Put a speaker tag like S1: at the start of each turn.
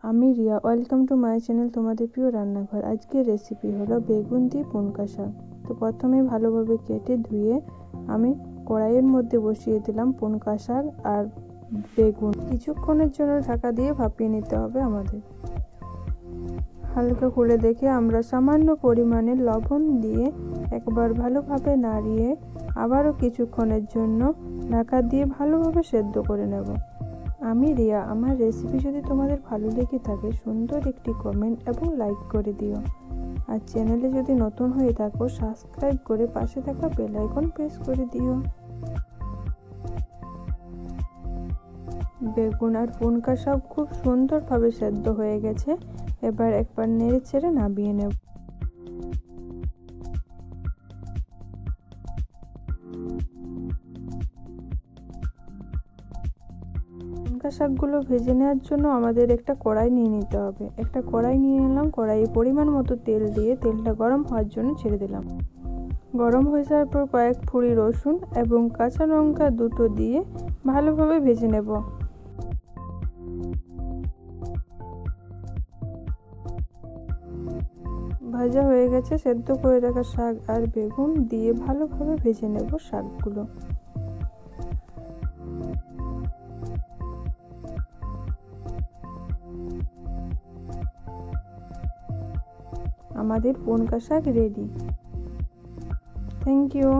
S1: আমি Riya, welcome to my channel তোমাদের প্রিয় রান্নাঘর। আজকের রেসিপি হলো বেগুন দিয়ে পুনকা শাক। তো প্রথমে ভালোভাবে কেটে ধুয়ে আমি কড়াইয়ের মধ্যে বসিয়ে দিলাম পুনকা শাক আর বেগুন। কিছুক্ষণের জন্য ঢাকা দিয়ে ভাপিয়ে নিতে হবে আমাদের। হালকা করে দেখে আমরা সামান্য পরিমাণে লবণ দিয়ে একবার ভালোভাবে নাড়িয়ে আবারও কিছুক্ষণের জন্য ঢাকা দিয়ে ভালোভাবে সেদ্ধ করে নেব। আমি রিয়া, আমার রেসিপি যদি তোমাদের ভালো লেগে থাকে সুন্দর একটি কমেন্ট এবং লাইক করে দিও। আর চ্যানেলে যদি নতুন হয়ে থাকো সাবস্ক্রাইব করে পাশে থাকা বেল আইকন প্রেস করে দিও। বেগুন আর পুনকা শাক খুব সুন্দরভাবে সেদ্ধ হয়ে গেছে। এবার একবার নেড়ে ছেড়ে নামিয়ে নেব। পুনকা শাকগুলো ভেজে নেওয়ার জন্য আমাদের একটা কড়াই নিয়ে নিতে হবে। একটা কড়াই নিয়ে নিলাম, কড়াইয়ে পরিমাণ মতো তেল দিয়ে তেলটা গরম হওয়ার জন্য ছেড়ে দিলাম। গরম হয়ে যাওয়ার পর কয়েক ফুঁড়ি রসুন এবং কাঁচা লঙ্কা দুটো দিয়ে ভালোভাবে ভেজে নেব। ভাজা হয়ে গেছে। সেদ্ধ করে রাখা শাক আর বেগুন দিয়ে ভালোভাবে ভেজে নেব শাকগুলো। আমাদের পুনকা শাক রেডি। Thank you.